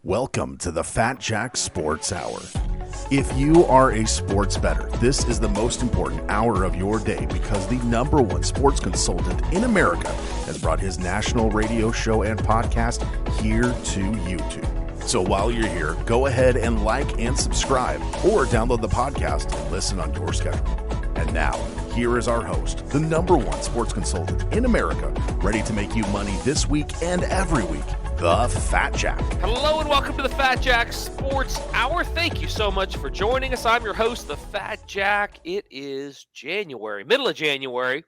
Welcome to the Fat Jack Sports Hour. If you are a sports bettor, this is the most important hour of your day because the number one sports consultant in America has brought his national radio show and podcast here to YouTube. So while you're here, go ahead and like and subscribe or download the podcast and listen on your schedule. And now, here is our host, the number one sports consultant in America, ready to make you money this week and every week, the Fat Jack. Hello and welcome to the Fat Jack Sports Hour. Thank you so much for joining us. I'm your host, the Fat Jack. It is January, middle of January,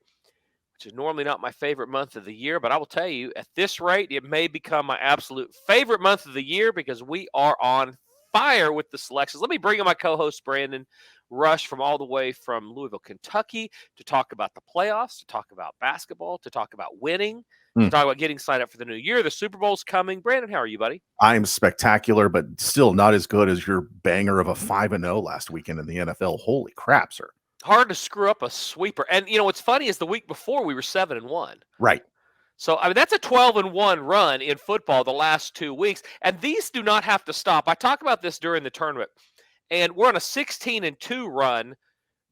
which is normally not my favorite month of the year, but I will tell you, at this rate, it may become my absolute favorite month of the year because we are on fire with the selections. Let me bring in my co-host, Brandon Rush, from all the way from Louisville, Kentucky, to talk about the playoffs, to talk about basketball, to talk about winning, to talk about getting signed up for the new year. The Super Bowl's coming. Brandon, how are you, buddy? I'm spectacular, but still not as good as your banger of a 5-0 last weekend in the NFL. Holy crap, sir. Hard to screw up a sweeper. And, you know, what's funny is the week before we were 7-1. Right. So, I mean, that's a 12-1 run in football the last 2 weeks. And these do not have to stop. I talk about this during the tournament. And we're on a 16-2 run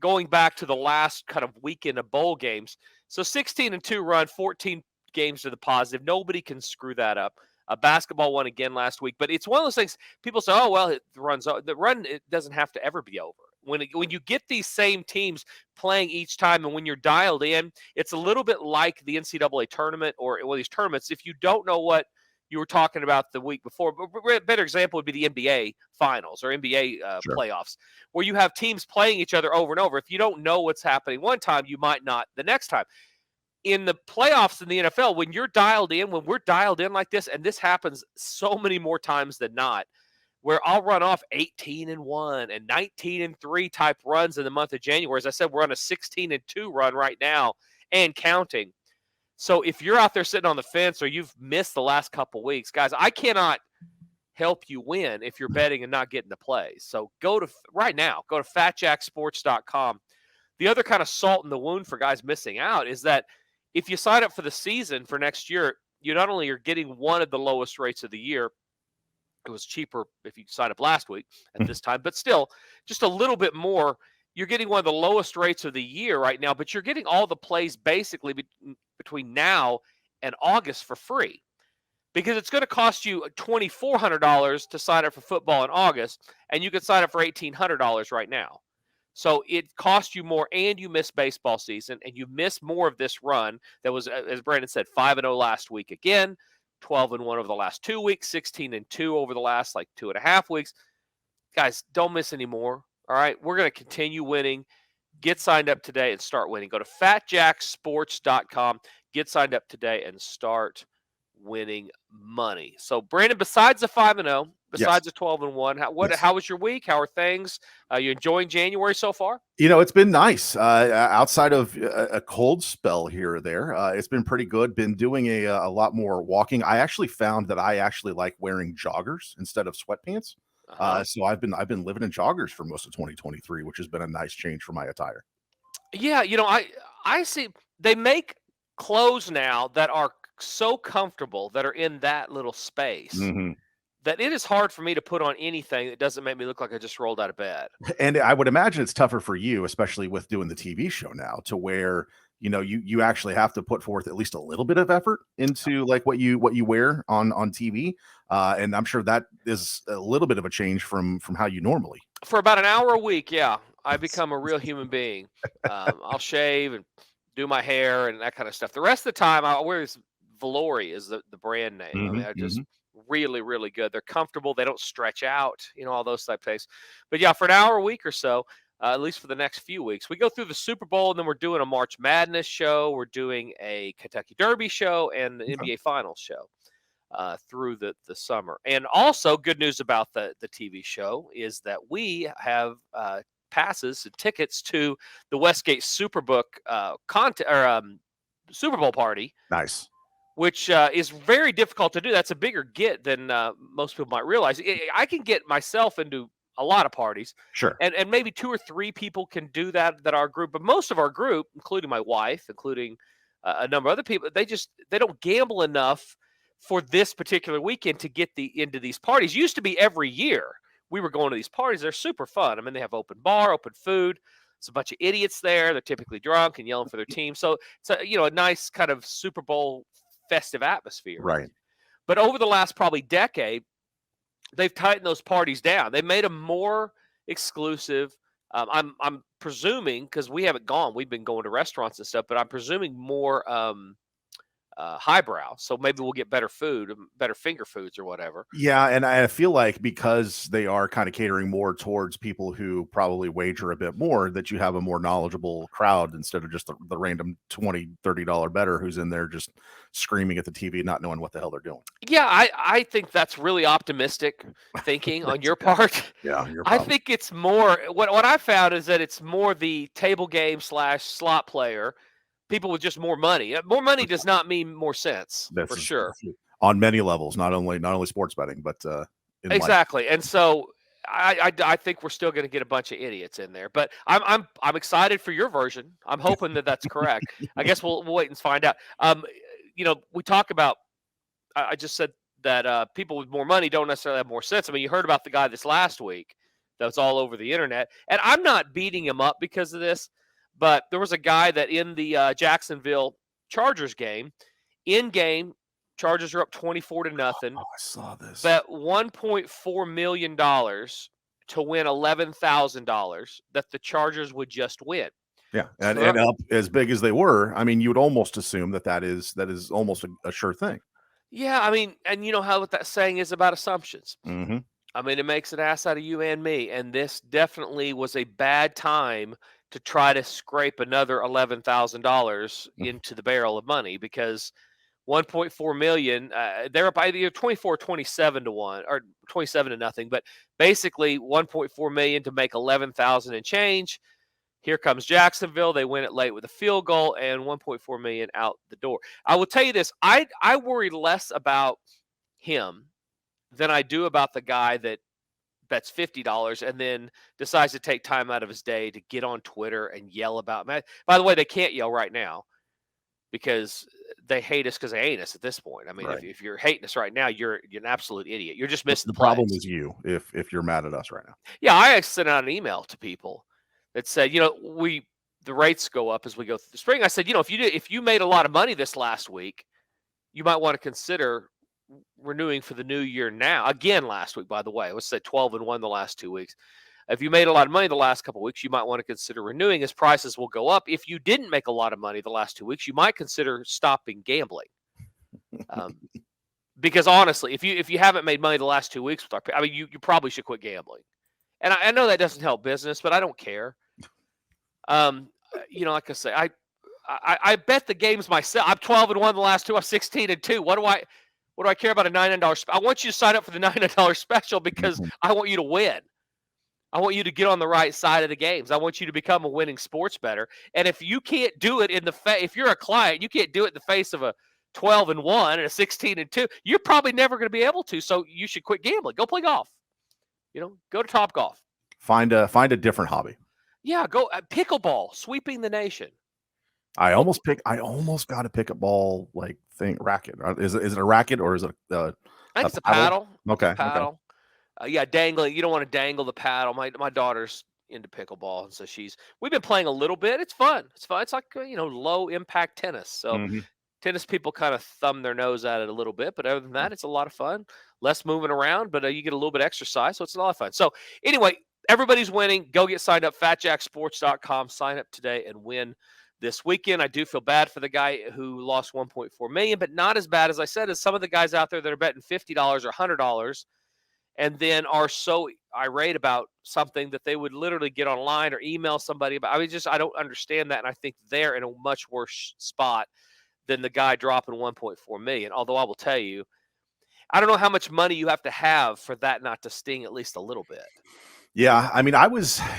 going back to the last kind of weekend of bowl games. So 16-2 run, 14 games to the positive. Nobody can screw that up. Basketball won again last week. But it's one of those things people say, oh, well, the run it doesn't have to ever be over. When you get these same teams playing each time and when you're dialed in, it's a little bit like the NCAA tournament or one of these tournaments. If you don't know what you were talking about the week before, a better example would be the NBA finals or NBA playoffs, where you have teams playing each other over and over. If you don't know what's happening one time, you might not the next time. In the playoffs in the NFL, when we're dialed in like this, and this happens so many more times than not, where I'll run off 18-1 and 19-3 type runs in the month of January. As I said, we're on a 16-2 run right now and counting. So if you're out there sitting on the fence or you've missed the last couple weeks, guys, I cannot help you win if you're betting and not getting the plays. So go to fatjacksports.com. The other kind of salt in the wound for guys missing out is that if you sign up for the season for next year, you not only are getting one of the lowest rates of the year. It was cheaper if you signed up last week at this time, but still just a little bit more. You're getting one of the lowest rates of the year right now, but you're getting all the plays basically between now and August for free because it's going to cost you $2,400 to sign up for football in August, and you can sign up for $1,800 right now. So it costs you more, and you miss baseball season, and you miss more of this run that was, as Brandon said, 5-0 last week again. 12-1 over the last 2 weeks, 16-2 over the last 2.5 weeks. Guys, don't miss any more. All right, we're going to continue winning. Get signed up today and start winning. Go to fatjacksports.com. Get signed up today and start winning money. So, Brandon, besides the 5-0, besides the 12-1, how was your week? How are things? You enjoying January so far? You know, it's been nice. Outside of a cold spell here or there, it's been pretty good. Been doing a lot more walking. I actually found that I actually like wearing joggers instead of sweatpants. So I've been living in joggers for most of 2023, which has been a nice change for my attire. Yeah, you know, I see they make clothes now that are so comfortable that are in that little space that it is hard for me to put on anything that doesn't make me look like I just rolled out of bed. And I would imagine it's tougher for you, especially with doing the TV show now, to where you actually have to put forth at least a little bit of effort into what you wear on TV. And I'm sure that is a little bit of a change from how you normally. For about an hour a week, yeah, I become a real human being. I'll shave and do my hair and that kind of stuff. The rest of the time, I wear this Valori is the brand name. I mean, I just really, really good. They're comfortable. They don't stretch out, all those type of things. But yeah, for an hour a week or so, at least for the next few weeks, we go through the Super Bowl, and then we're doing a March Madness show. We're doing a Kentucky Derby show and the NBA Finals show through the summer. And also, good news about the TV show is that we have passes and tickets to the Westgate Superbook Super Bowl party. Nice. Which is very difficult to do. That's a bigger get than most people might realize. I can get myself into a lot of parties. Sure. And maybe 2 or 3 people can do that our group. But most of our group, including my wife, including a number of other people, they don't gamble enough for this particular weekend to get into these parties. Used to be every year we were going to these parties. They're super fun. I mean, they have open bar, open food. It's a bunch of idiots there. They're typically drunk and yelling for their team. So it's a nice kind of Super Bowl festive atmosphere. Right. But over the last probably decade, they've tightened those parties down. They made them more exclusive. I'm presuming, because we haven't gone, we've been going to restaurants and stuff, but I'm presuming more highbrow. So maybe we'll get better food, better finger foods or whatever. Yeah, and I feel like because they are kind of catering more towards people who probably wager a bit more, that you have a more knowledgeable crowd instead of just the random $20, $30 bettor who's in there just screaming at the TV, not knowing what the hell they're doing. Yeah, I think that's really optimistic thinking on your part. Yeah, I think it's more, what I found is that it's more the table game / slot player, people with just more money. More money does not mean more sense, for sure. On many levels, not only sports betting, but exactly. Life. And so I think we're still going to get a bunch of idiots in there. But I'm excited for your version. I'm hoping that that's correct. I guess we'll wait and find out. We talk about. I just said that people with more money don't necessarily have more sense. I mean, you heard about the guy this last week that was all over the internet, and I'm not beating him up because of this. But there was a guy that in the Jacksonville Chargers game, in game, Chargers are up 24-0. Oh, I saw this. Bet $1.4 million to win $11,000 that the Chargers would just win. Yeah, and up as big as they were, I mean, you would almost assume that is almost a sure thing. Yeah, I mean, and you know how what that saying is about assumptions. Mm-hmm. I mean, it makes an ass out of you and me, and this definitely was a bad time to try to scrape another $11,000 into the barrel of money, because 1.4 million, they're up either 24-27 to 1 or 27-0, but basically 1.4 million to make 11,000 and change. Here comes Jacksonville. They win it late with a field goal and 1.4 million out the door. I will tell you this, I worry less about him than I do about the guy that bets $50 and then decides to take time out of his day to get on Twitter and yell about me. By the way, they can't yell right now because they hate us because they hate us at this point. I mean, right. if you're hating us right now, you're an absolute idiot. You're just missing the problem is you if you're mad at us right now. Yeah, I sent out an email to people that said, the rates go up as we go through the spring. I said, if you made a lot of money this last week, you might want to consider renewing for the new year now. Again, last week, by the way, it was said 12-1 the last 2 weeks. If you made a lot of money the last couple of weeks, you might want to consider renewing, as prices will go up. If you didn't make a lot of money the last 2 weeks, you might consider stopping gambling. Because honestly, if you haven't made money the last 2 weeks with you probably should quit gambling. And I know that doesn't help business, but I don't care. Like I say, I bet the games myself. I'm 12-1 the last two. I'm 16-2. What do I care about a $99? I want you to sign up for the $99 special because I want you to win. I want you to get on the right side of the games. I want you to become a winning sports bettor. And if you can't do it if you're a client, you can't do it in the face of a 12-1 and a 16-2, you're probably never going to be able to. So you should quit gambling. Go play golf. Go to Top Golf. Find a different hobby. Yeah, go pickleball, sweeping the nation. I almost got a pickleball racket. Is it a racket or is it I think it's a paddle. Okay. It's a paddle. Okay. Dangling. You don't want to dangle the paddle. My daughter's into pickleball, and so we've been playing a little bit. It's fun. It's fun. It's like low impact tennis. So tennis people kind of thumb their nose at it a little bit, but other than that, it's a lot of fun. Less moving around, but you get a little bit of exercise, so it's a lot of fun. So anyway, everybody's winning. Go get signed up. FatJackSports.com. Sign up today and win this weekend. I do feel bad for the guy who lost 1.4 million, but not as bad as I said as some of the guys out there that are betting $50 or $100 and then are so irate about something that they would literally get online or email somebody about. I don't understand that, and I think they're in a much worse spot than the guy dropping 1.4 million. Although I will tell you, I don't know how much money you have to have for that not to sting at least a little bit. Yeah, I mean,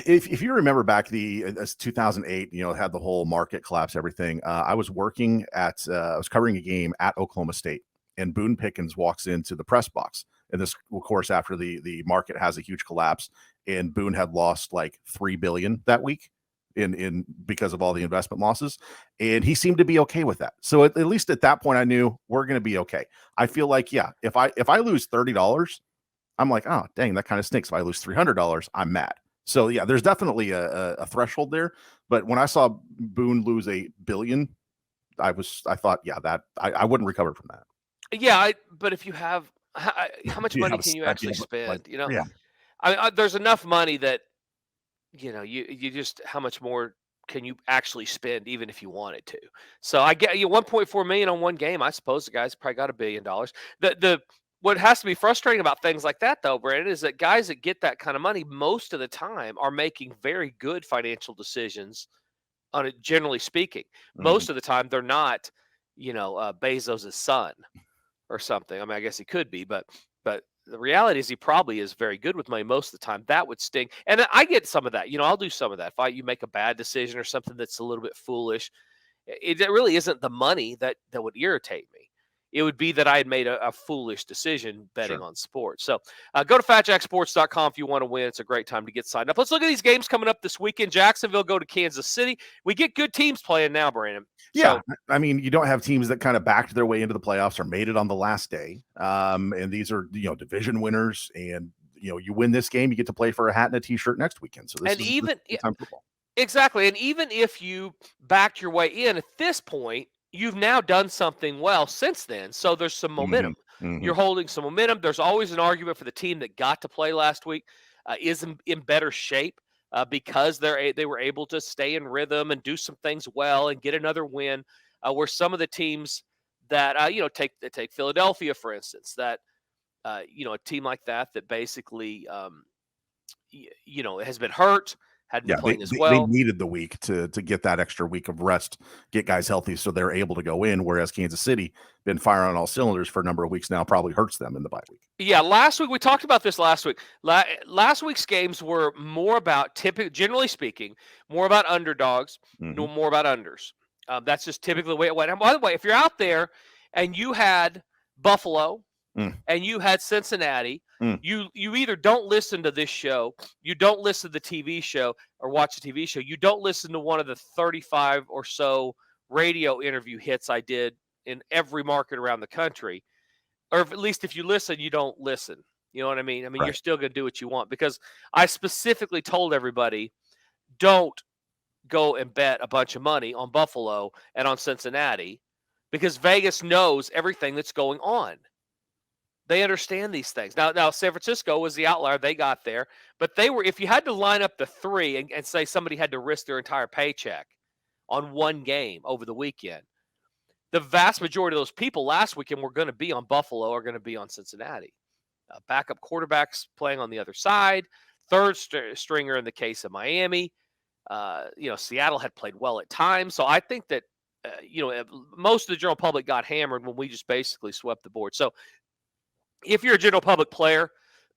if you remember back 2008, had the whole market collapse, everything. I was working I was covering a game at Oklahoma State, and Boone Pickens walks into the press box. And this, of course, after the market has a huge collapse, and Boone had lost like $3 billion that week in because of all the investment losses, and he seemed to be okay with that. So at least at that point, I knew we're going to be okay. I feel like, yeah, if I lose $30, I'm like, oh dang, that kind of stinks. If I lose $300, I'm mad. So yeah, there's definitely a threshold there. But when I saw Boone lose $1 billion, I thought, yeah, that I wouldn't recover from that. Yeah, but if you have how much Do you money have can you a actually yeah, but like, spend? yeah, There's enough money that you just how much more can you actually spend even if you wanted to? So I get you 1.4 million on one game. I suppose the guy's probably got $1 billion. The what has to be frustrating about things like that though, Brandon, is that guys that get that kind of money most of the time are making very good financial decisions on it. Generally speaking, mhm, most of the time they're not, Bezos' son or something. I mean, I guess he could be, but the reality is he probably is very good with money most of the time. That would sting. And I get some of that. I'll do some of that. If you make a bad decision or something that's a little bit foolish, it really isn't the money that would irritate me. It would be that I had made a foolish decision betting sure. on sports. So go to fatjacksports.com if you want to win. It's a great time to get signed up. Let's look at these games coming up this weekend. Jacksonville go to Kansas City. We get good teams playing now, Brandon. Yeah, So I mean, you don't have teams that kind of backed their way into the playoffs or made it on the last day. And these are, division winners, and you win this game, you get to play for a hat and a t-shirt next weekend. So this and is even big time football. exactly. And even if you backed your way in at this point, you've now done something well since then. So there's some Hmm. momentum. Hmm. You're holding some momentum. There's always an argument for the team that got to play last week is in better shape because they were able to stay in rhythm and do some things well and get another win. Where some of the teams that take Philadelphia for instance, that a team like that basically has been hurt, hadn't been Yeah, they, playing as they they well. needed the week to get that extra week of rest, get guys healthy, so they're able to go in. Whereas Kansas City been firing on all cylinders for a number of weeks now, probably hurts them in the bye week. Yeah, last week we talked about this last week. Last week's games were more about generally speaking, more about underdogs, Hmm. no more about unders. That's just typically the way it went. And by the way, if you're out there and you had Buffalo Mm, and you had Cincinnati, mm. you either don't listen to this show, you don't listen to the TV show or watch the TV show, you don't listen to one of the 35 or so radio interview hits I did in every market around the country, or at least if you listen, you don't listen. You know what I mean? I mean, you're Right. still going to do what you want because I specifically told everybody don't go and bet a bunch of money on Buffalo and on Cincinnati because Vegas knows everything that's going on. They understand these things. Now San Francisco was the outlier. They got there, but they were, if you had to line up the three and say somebody had to risk their entire paycheck on one game over the weekend, the vast majority of those people last weekend were going to be on Buffalo or going to be on Cincinnati. Backup quarterbacks playing on the other side, third stringer in the case of Miami. Seattle had played well at times. So I think that, most of the general public got hammered when we just basically swept the board. So if you're a general public player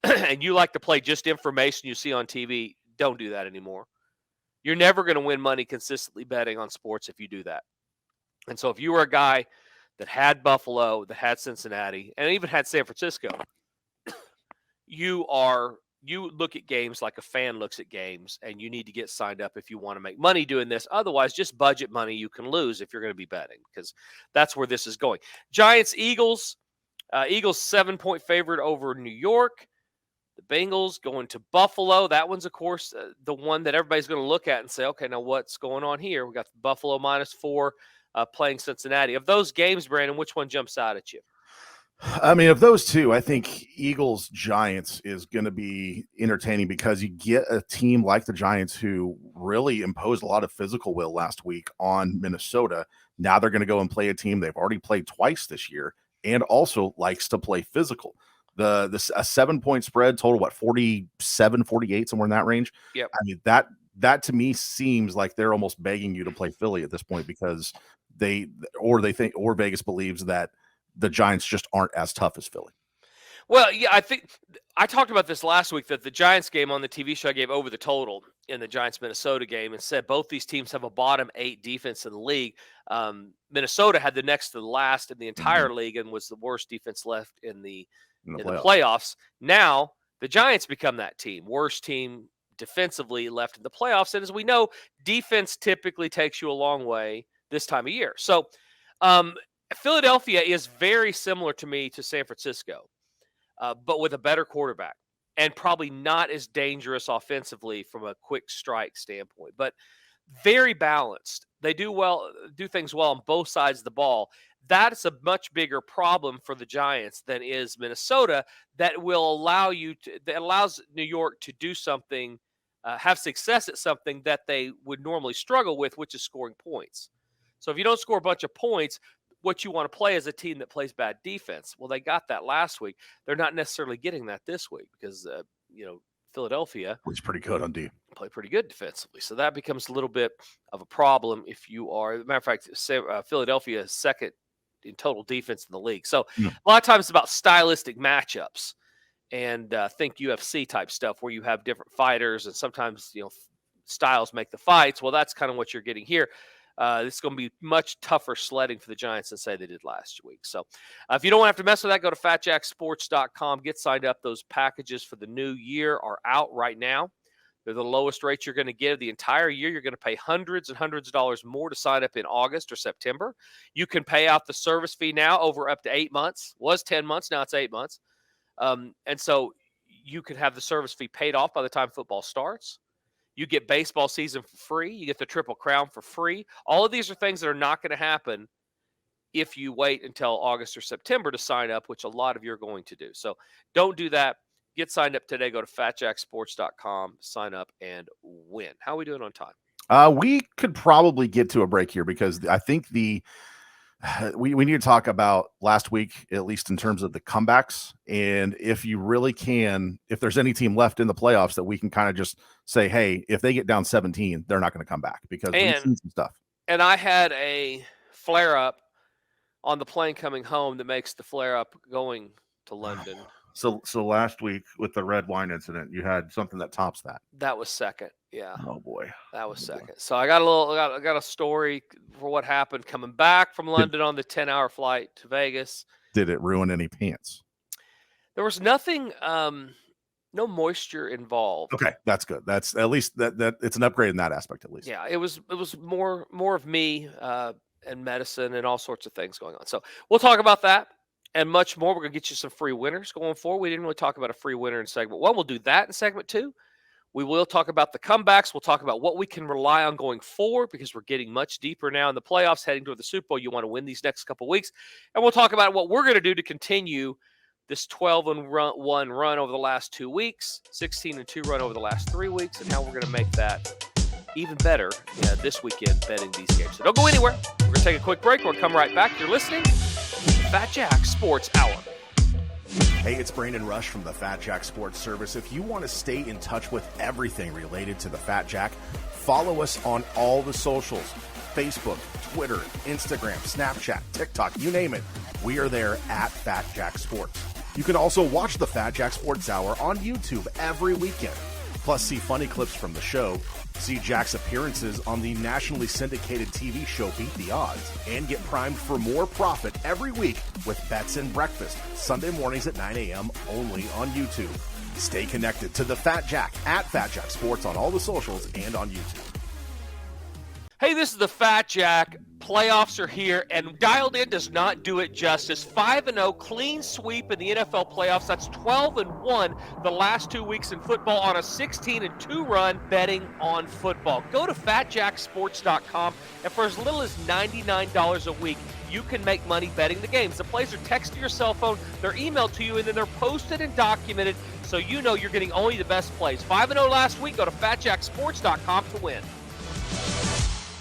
and you like to play just information you see on TV, don't do that anymore. You're never going to win money consistently betting on sports if you do that. And so if you were a guy that had Buffalo, that had Cincinnati, and even had San Francisco, you look at games like a fan looks at games, and you need to get signed up if you want to make money doing this. Otherwise, just budget money you can lose if you're going to be betting, because that's where this is going. Giants, Eagles. Eagles 7-point favorite over New York. The Bengals going to Buffalo. That one's, of course, the one that everybody's going to look at and say, okay, now what's going on here? We got Buffalo -4 playing Cincinnati. Of those games, Brandon, which one jumps out at you? I mean, of those two, I think Eagles Giants is going to be entertaining because you get a team like the Giants who really imposed a lot of physical will last week on Minnesota. Now they're going to go and play a team they've already played twice this year and also likes to play physical. A 7-point spread total, what, 47, 48, somewhere in that range. Yep. I mean, that to me seems like they're almost begging you to play Philly at this point because they think, or Vegas believes that the Giants just aren't as tough as Philly. Well, yeah, I think I talked about this last week that the Giants game on the TV show I gave over the total in the Giants Minnesota game and said both these teams have a bottom 8 defense in the league. Minnesota had the next to the last in the entire league and was the worst defense left in the In the in the playoffs. playoffs. Now the Giants become that team, worst team defensively left in the playoffs. And as we know, defense typically takes you a long way this time of year. So um, Philadelphia is very similar to me to San Francisco, but with a better quarterback and probably not as dangerous offensively from a quick strike standpoint, but very balanced. They do things well on both sides of the ball. That's a much bigger problem for the Giants than is Minnesota. That allows New York to do something, have success at something that they would normally struggle with, which is scoring points. So if you don't score a bunch of points, what you want to play is a team that plays bad defense. Well, they got that last week. They're not necessarily getting that this week because Philadelphia was pretty good on D. Play pretty good defensively. So that becomes a little bit of a problem if you are. As a matter of fact, Philadelphia is second in total defense in the league. So a lot of times it's about stylistic matchups and think UFC type stuff where you have different fighters and sometimes, styles make the fights. Well, that's kind of what you're getting here. This is going to be much tougher sledding for the Giants than, say, they did last week. So if you don't want to have to mess with that, go to fatjacksports.com. Get signed up. Those packages for the new year are out right now. They're the lowest rates you're going to get the entire year. You're going to pay hundreds and hundreds of dollars more to sign up in August or September. You can pay out the service fee now over up to 8 months. Was 10 months. Now it's 8 months. And so you could have the service fee paid off by the time football starts. You get baseball season for free. You get the Triple Crown for free. All of these are things that are not going to happen if you wait until August or September to sign up, which a lot of you are going to do. So don't do that. Get signed up today. Go to fatjacksports.com, sign up, and win. How are we doing on time? We could probably get to a break here because I think we need to talk about last week, at least in terms of the comebacks. And if you really can, if there's any team left in the playoffs that we can kind of just say, hey, if they get down 17, they're not going to come back because we've seen some stuff. And I had a flare up on the plane coming home that makes the flare up going to London. So last week with the red wine incident, you had something that tops that. That was second. Yeah. Oh boy. That was second. So I got a story for what happened coming back from London on the 10-hour flight to Vegas. Did it ruin any pants? There was nothing, no moisture involved. Okay, that's good. That's at least that it's an upgrade in that aspect at least. Yeah, it was more of me and medicine and all sorts of things going on. So we'll talk about that and much more. We're going to get you some free winners going forward. We didn't really talk about a free winner in segment 1. We'll do that in segment 2. We will talk about the comebacks. We'll talk about what we can rely on going forward because we're getting much deeper now in the playoffs, heading toward the Super Bowl. You want to win these next couple of weeks. And we'll talk about what we're going to do to continue this 12-1 run over the last 2 weeks, 16-2 run over the last 3 weeks, and how we're going to make that even better this weekend betting these games. So don't go anywhere. We're going to take a quick break. We'll come right back. You're listening to Fat Jack Sports Hour. Hey, it's Brandon Rush from the Fat Jack Sports Service. If you want to stay in touch with everything related to the Fat Jack, follow us on all the socials: Facebook, Twitter, Instagram, Snapchat, TikTok, you name it. We are there at Fat Jack Sports. You can also watch the Fat Jack Sports Hour on YouTube every weekend. Plus, see funny clips from the show, see Jack's appearances on the nationally syndicated TV show Beat the Odds, and get primed for more profit every week with Bets and Breakfast, Sunday mornings at 9 a.m. only on YouTube. Stay connected to the Fat Jack at Fat Jack Sports on all the socials and on YouTube. Hey, this is the Fat Jack. Playoffs are here, and Dialed In does not do it justice. 5-0, clean sweep in the NFL playoffs. That's 12-1 the last 2 weeks in football on a 16-2 run betting on football. Go to fatjacksports.com, and for as little as $99 a week, you can make money betting the games. The plays are texted to your cell phone, they're emailed to you, and then they're posted and documented so you know you're getting only the best plays. 5-0 last week. Go to fatjacksports.com to win.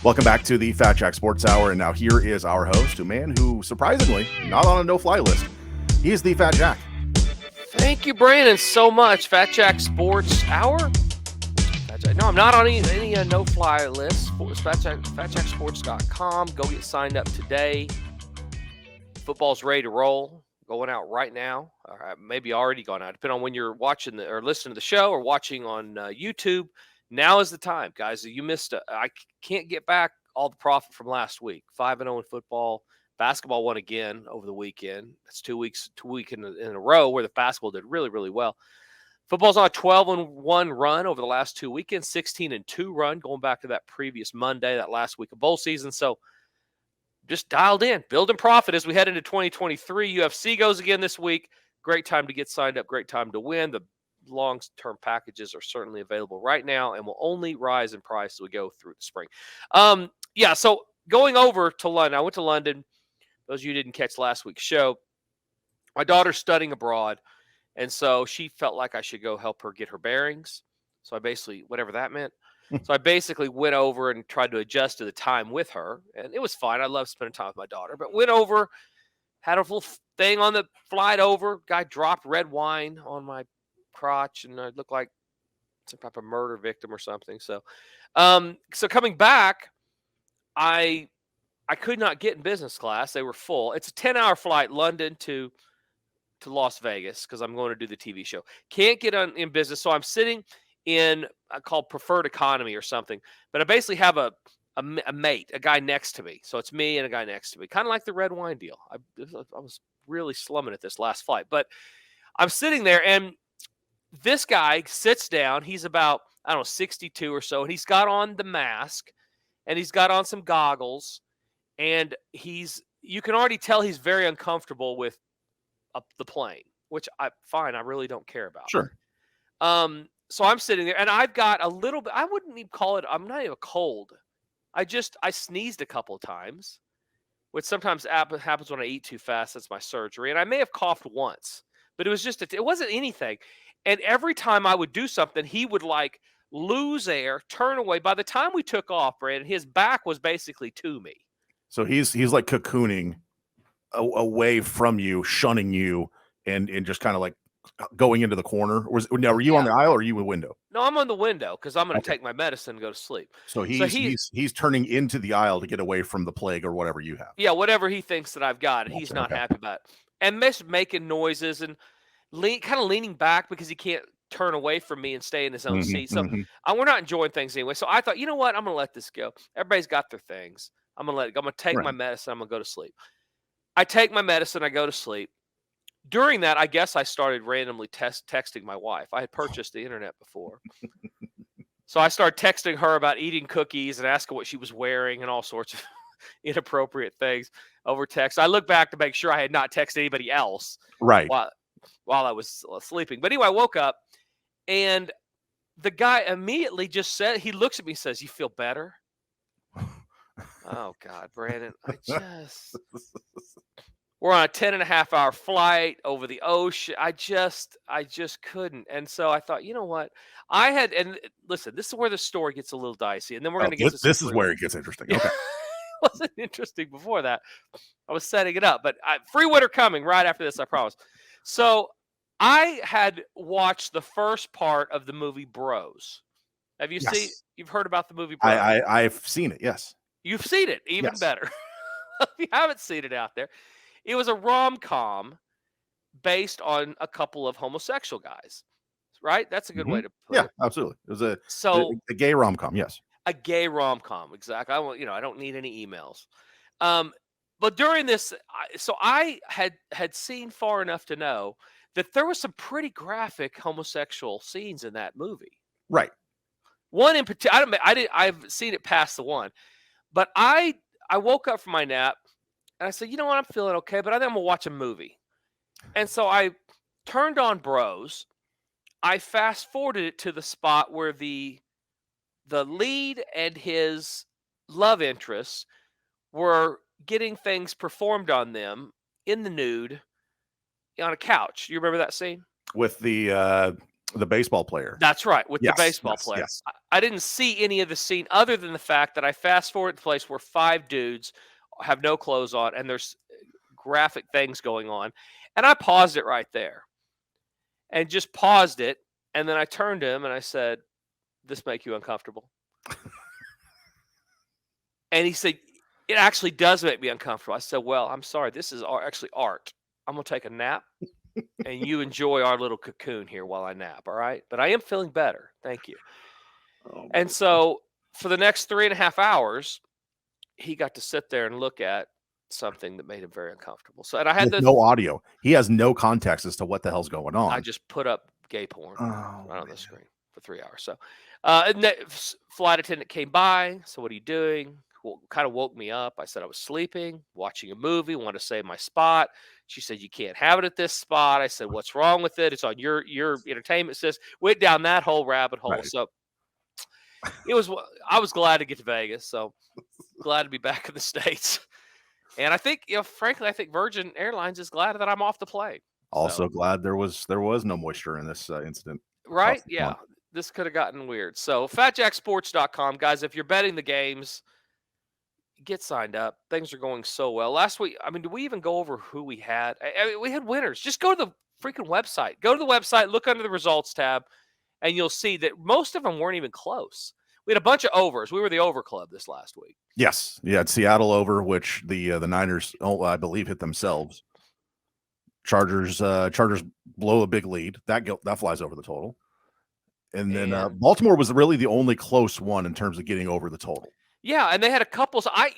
Welcome back to the Fat Jack Sports Hour, and now here is our host, a man who, surprisingly, not on a no-fly list. He is the Fat Jack. Thank you, Brandon, so much. Fat Jack Sports Hour? No, I'm not on any no-fly list. Fatjacksports.com. Go get signed up today. Football's ready to roll. Going out right now. Or maybe already gone out, depending on when you're watching or listening to the show or watching on YouTube. Now is the time, guys. You missed it. I can't get back all the profit from last week. 5-0 in football. Basketball won again over the weekend. That's 2 weeks in a row where the basketball did really, really well. Football's on a 12-1 run over the last 2 weekends, 16-2 run going back to that previous Monday, that last week of bowl season. So just dialed in, building profit as we head into 2023. UFC goes again this week. Great time to get signed up. Great time to win. The long-term packages are certainly available right now and will only rise in price as we go through the spring. Yeah, so going over to London, I went to London. Those of you who didn't catch last week's show, my daughter's studying abroad, and so she felt like I should go help her get her bearings. So I basically, whatever that meant. So I basically went over and tried to adjust to the time with her, and it was fine. I love spending time with my daughter, but went over, had a little thing on the flight over. Guy dropped red wine on my crotch, and I looked like some type of murder victim or something. So, so coming back, I could not get in business class. They were full. It's a 10-hour flight, London to Las Vegas, because I'm going to do the TV show. Can't get in business, so I'm sitting in called preferred economy or something. But I basically have a mate, a guy next to me. So it's me and a guy next to me, kind of like the red wine deal. I was really slumming at this last flight, but I'm sitting there, and this guy sits down. He's about, I don't know, 62 or so, and he's got on the mask, and he's got on some goggles, and you can already tell he's very uncomfortable with the plane, which I really don't care about. Sure. So I'm sitting there, and I've got a little bit, I wouldn't even call it, I'm not even cold. I sneezed a couple of times, which sometimes happens when I eat too fast. That's my surgery. And I may have coughed once, but it was it wasn't anything. And every time I would do something, he would like lose air, turn away. By the time we took off, Brandon, his back was basically to me. So he's like cocooning away from you, shunning you, and just kind of like going into the corner. Now, were you on the aisle or are you a window? No, I'm on the window because I'm going to take my medicine and go to sleep. So he's turning into the aisle to get away from the plague or whatever you have. Yeah, whatever he thinks that I've got, and he's not happy about it. And making noises and kind of leaning back because he can't turn away from me and stay in his own seat. So we're not enjoying things anyway. So I thought, you know what? I'm going to let this go. Everybody's got their things. I'm going to let it go. I'm going to take my medicine. I'm going to go to sleep. I take my medicine. I go to sleep. During that, I guess I started randomly texting my wife. I had purchased the internet before. So I started texting her about eating cookies and asking what she was wearing and all sorts of inappropriate things over text. I look back to make sure I had not texted anybody else while I was sleeping. But anyway, I woke up, and the guy immediately just said, he looks at me and says, "You feel better?" Oh, God, Brandon, we're on a 10.5-hour flight over the ocean. I just couldn't. And so I thought, you know what? And listen, this is where the story gets a little dicey. And then we're going to get to this is where it gets interesting. Okay. It wasn't interesting before that. I was setting it up. But free winter coming right after this, I promise. So I had watched the first part of the movie Bros. Have you you've heard about the movie Bros? I've seen it, yes. You've seen it, even better. If you haven't seen it out there, it was a rom-com based on a couple of homosexual guys, right? That's a good way to put it. Yeah, absolutely. It was a gay rom-com, yes. A gay rom-com, exactly. I don't need any emails. But during this, so I had seen far enough to know that there were some pretty graphic homosexual scenes in that movie. Right. One in particular, I've seen it past the one, but I woke up from my nap. And I said, you know what? I'm feeling okay, but I think I'm going to watch a movie. And so I turned on Bros. I fast forwarded it to the spot where the lead and his love interests were getting things performed on them in the nude on a couch. You remember that scene? With the baseball player. That's right, with the baseball player. Yes. I didn't see any of the scene other than the fact that I fast forwarded to the place where 5 dudes have no clothes on, and there's graphic things going on. And I paused it right there. And just paused it, and then I turned to him and I said, "This make you uncomfortable?" And he said, "It actually does make me uncomfortable." I said, "Well, I'm sorry. This is actually art. I'm going to take a nap, and you enjoy our little cocoon here while I nap, all right? But I am feeling better. Thank you." And so for the next 3.5 hours, he got to sit there and look at something that made him very uncomfortable. So, and I had With the no audio. He has no context as to what the hell's going I on. just put up gay porn Oh, right on the man. screen for 3 hours. So, and the flight attendant came by. So, what are you doing? Well, kind of woke me up. I said I was sleeping, watching a movie, wanted to save my spot. She said you can't have it at this spot. I said, what's wrong with it? It's on your entertainment system. Went down that whole rabbit hole. Right. So it was. I was glad to get to Vegas. So glad to be back in the States. And I think, frankly, I think Virgin Airlines is glad that I'm off the plane. So Also glad there was no moisture in this incident across right? the Yeah. pond. This could have gotten weird. So fatjacksports.com, guys, if you're betting the games, get signed up. Things are going so well. Last week, I mean, do we even go over who we had? I mean, we had winners. Just go to the freaking website. Go to the website, look under the results tab, and you'll see that most of them weren't even close. We had a bunch of overs. We were the over club this last week. Yes. Yeah, Seattle over, which the Niners, I believe, hit themselves. Chargers blow a big lead. That flies over the total. And then And Baltimore was really the only close one in terms of getting over the total. yeah, and they had a couple. So I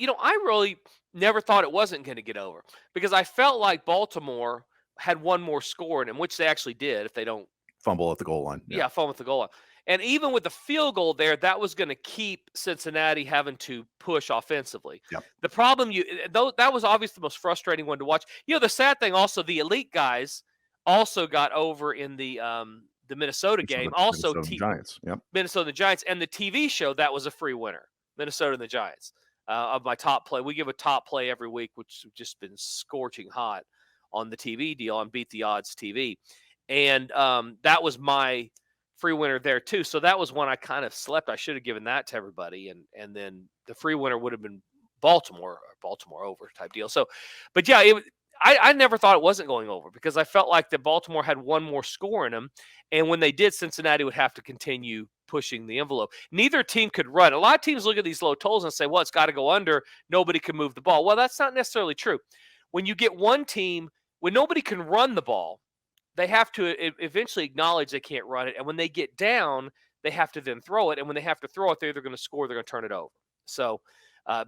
really never thought it wasn't going to get over because I felt like Baltimore had one more score in them, which they actually did. If they don't, Fumble at the goal line. yeah, fall with the goal line. And even with the field goal there, that was going to keep Cincinnati having to push offensively. Yep. The problem, though, that was obviously the most frustrating one to watch. The sad thing also, the elite guys also got over in the Minnesota game. Also, Minnesota Giants. Yep. Minnesota Giants, and the TV show that was a free winner. Minnesota and the Giants of my top play. We give a top play every week, which has just been scorching hot on the TV deal on Beat the Odds TV, and that was my free winner there too. So that was one I kind of slept. I should have given that to everybody, and then the free winner would have been Baltimore over type deal. So, but yeah, I never thought it wasn't going over because I felt like that Baltimore had one more score in them, and when they did, Cincinnati would have to continue pushing the envelope. Neither team could run. A lot of teams look at these low totals and say, well, it's got to go under. Nobody can move the ball. Well, that's not necessarily true. When you get one team, when nobody can run the ball, they have to eventually acknowledge they can't run it. And when they get down, they have to then throw it. And when they have to throw it, they're either going to score, they're going to turn it over. So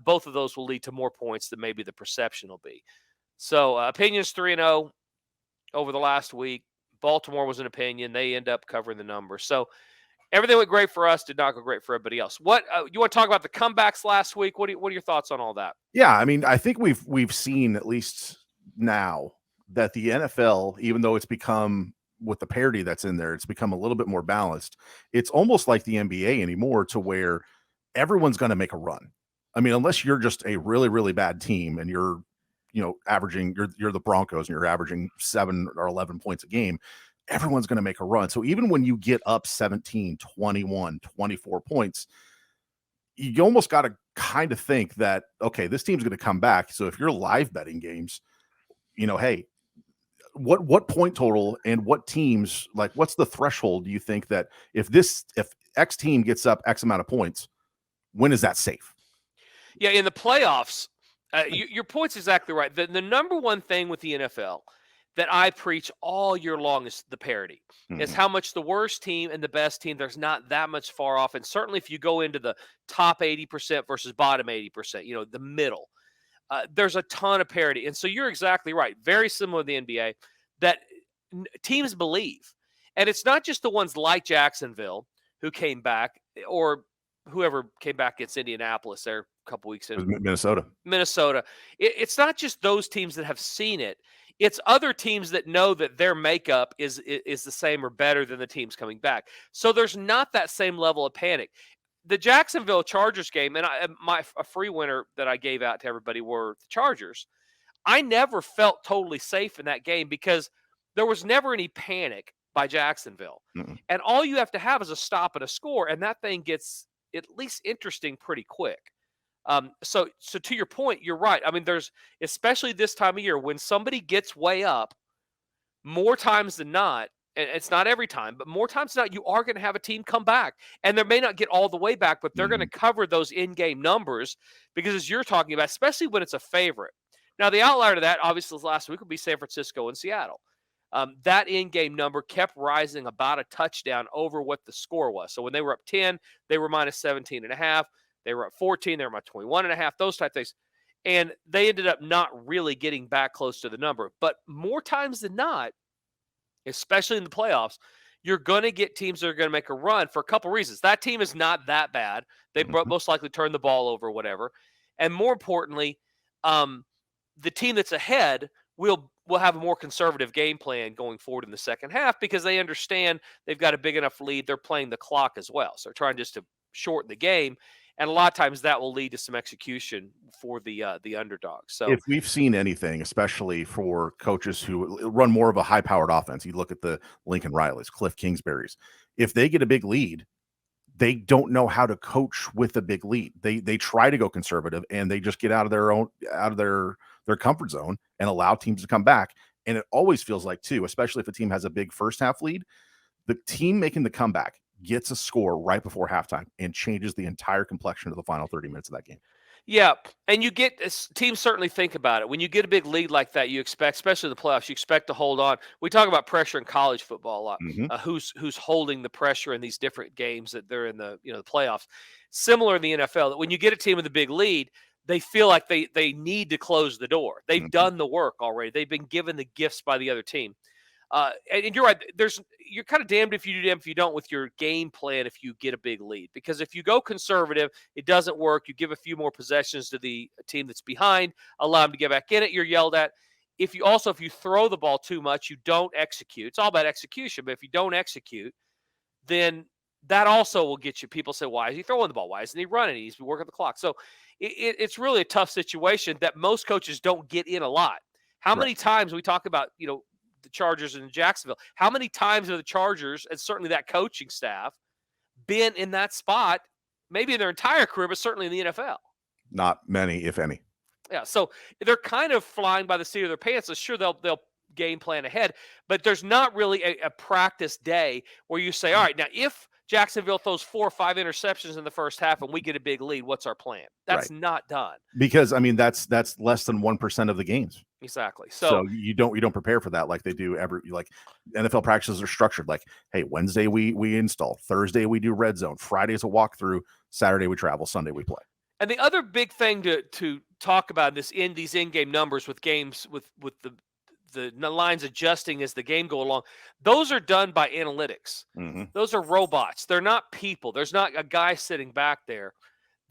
both of those will lead to more points than maybe the perception will be. So opinions 3-0 over the last week. Baltimore was an opinion. They end up covering the number. So everything went great for us. Did not go great for everybody else. What you want to talk about the comebacks last week? What are your thoughts on all that? Yeah, I mean, I think we've seen at least now that the NFL, even though it's become with the parity that's in there, it's become a little bit more balanced. It's almost like the NBA anymore, to where everyone's going to make a run. I mean, unless you're just a really, really bad team and you're, averaging, you're the Broncos and you're averaging 7 or 11 points a game, everyone's going to make a run. So even when you get up 17, 21, 24 points, you almost got to kind of think that, okay, this team's going to come back. So if you're live betting games, hey, what point total and what teams, like, what's the threshold do you think that if X team gets up X amount of points, when is that safe? Yeah, in the playoffs, your point's exactly right. The number one thing with the NFL that I preach all year long is the parity. Is how much the worst team and the best team, there's not that much far off. And certainly if you go into the top 80% versus bottom 80%, the middle, there's a ton of parity. And so you're exactly right. Very similar to the NBA, that teams believe. And it's not just the ones like Jacksonville who came back, or whoever came back against Indianapolis there a couple weeks in Minnesota. It's not just those teams that have seen it. It's other teams that know that their makeup is the same or better than the teams coming back. So there's not that same level of panic. The Jacksonville Chargers game, and a free winner that I gave out to everybody were the Chargers. I never felt totally safe in that game because there was never any panic by Jacksonville. And all you have to have is a stop and a score, and that thing gets at least interesting pretty quick. So to your point, you're right. I mean, there's, especially this time of year, when somebody gets way up, more times than not, and it's not every time, but more times than not, you are going to have a team come back. And they may not get all the way back, but they're going to cover those in-game numbers because, as you're talking about, especially when it's a favorite. Now, the outlier to that, obviously, last week would be San Francisco and Seattle. That in-game number kept rising about a touchdown over what the score was. So when they were up 10, they were minus 17.5. They were up 14, they were minus 21.5, those type things. And they ended up not really getting back close to the number. But more times than not, especially in the playoffs, you're going to get teams that are going to make a run for a couple reasons. That team is not that bad. They Mhm. most likely turn the ball over, whatever. And more importantly, um, the team that's ahead will have a more conservative game plan going forward in the second half because they understand they've got a big enough lead. They're playing the clock as well, so they're trying just to shorten the game. And a lot of times that will lead to some execution for the underdog. So If we've seen anything, especially for coaches who run more of a high-powered offense, you look at the Lincoln Rileys, Cliff Kingsbury's. If they get a big lead, they don't know how to coach with a big lead. They try to go conservative and they just get out of their comfort zone and allow teams to come back. And it always feels like too, especially if a team has a big first half lead, the team making the comeback gets a score right before halftime and changes the entire complexion of the final 30 minutes of that game. yeah, and you get teams certainly think about it. When you get a big lead like that, you expect, especially the playoffs, you expect to hold on. We talk about pressure in college football a lot. Mhm. Who's holding the pressure in these different games that they're in the playoffs? Similar in the NFL, that when you get a team with a big lead, they feel like they need to close the door. They've Mhm. done the work already. They've been given the gifts by the other team. And you're right. You're kind of damned if you do, damned if you don't with your game plan if you get a big lead. Because if you go conservative, it doesn't work. You give a few more possessions to the team that's behind, allow them to get back in it. You're yelled at. If you throw the ball too much, you don't execute. It's all about execution. But if you don't execute, then that also will get you. People say, "Why is he throwing the ball? Why isn't he running? He's working the clock." So it's really a tough situation that most coaches don't get in a lot. How Right. many times we talk about the Chargers in Jacksonville? How many times have the Chargers and certainly that coaching staff been in that spot? Maybe in their entire career, but certainly in the NFL. Not many, if any. Yeah, so they're kind of flying by the seat of their pants. So sure, they'll game plan ahead, but there's not really a practice day where you say, all right, now if Jacksonville throws 4 or 5 interceptions in the first half and we get a big lead, what's our plan? Right. That's not done. Because I mean that's less than 1% of the games. Exactly. So So you don't prepare for that like they do every like NFL practices are structured like, hey, Wednesday we install, Thursday we do red zone, Friday's a walkthrough, Saturday we travel, Sunday we play. and the other big thing to talk about in these in-game numbers with games with the lines adjusting as the game go along, those are done by analytics. Mhm. Those are robots. They're not people. There's not a guy sitting back there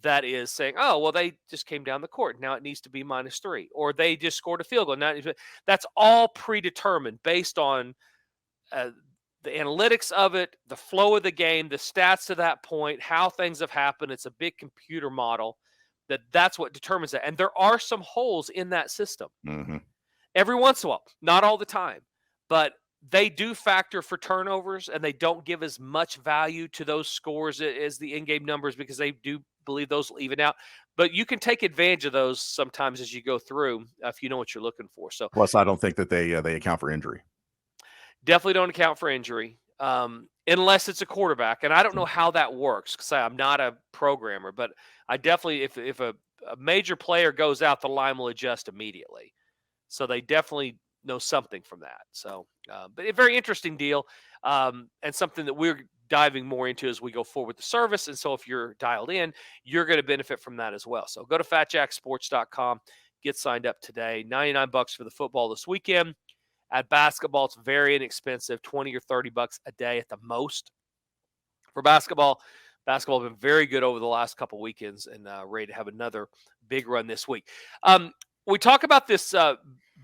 that is saying, "Oh, well, they just came down the court. Now it needs to be -3," or they just scored a field goal. Now that's all predetermined based on uh, the analytics of it, the flow of the game, the stats to that point, how things have happened. It's a big computer model that's what determines that. And there are some holes in that system. Mhm. Every once in a while, not all the time, but they do factor for turnovers and they don't give as much value to those scores as the in-game numbers because they do believe those will even out. But you can take advantage of those sometimes as you go through if you know what you're looking for. So Plus I don't think that they account for injury. definitely don't account for injury unless it's a quarterback. And I don't know how that works because I'm not a programmer, but I definitely, if a major player goes out, the line will adjust immediately. So they definitely know something from that. So, but a very interesting deal and something that we're diving more into as we go forward with the service. And so if you're dialed in, you're going to benefit from that as well. So go to fatjacksports.com, get signed up today. $99 for the football this weekend. At basketball, it's very inexpensive, 20 or $30 a day at the most. For basketball has been very good over the last couple weekends and ready to have another big run this week. We talk about this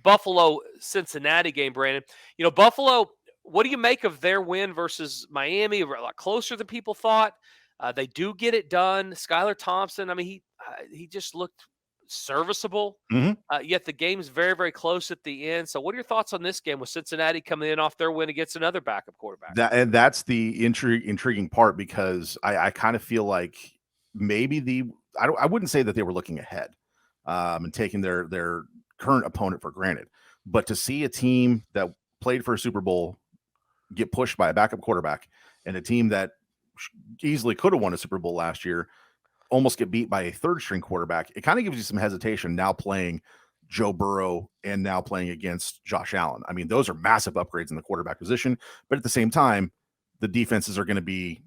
Buffalo Cincinnati game, Brandon. Buffalo, what do you make of their win versus Miami? A lot closer than people thought. They do get it done. Skylar Thompson, I mean, he just looked serviceable. Mhm. Yet the game's very, very close at the end. So, what are your thoughts on this game with Cincinnati coming in off their win against another backup quarterback? That's the intriguing part because I kind of feel like maybe I wouldn't say that they were looking ahead and taking their current opponent for granted, but to see a team that played for a Super Bowl get pushed by a backup quarterback and a team that easily could have won a Super Bowl last year almost get beat by a third string quarterback, it kind of gives you some hesitation now playing Joe Burrow and now playing against Josh Allen. I mean, those are massive upgrades in the quarterback position, but at the same time, the defenses are going to be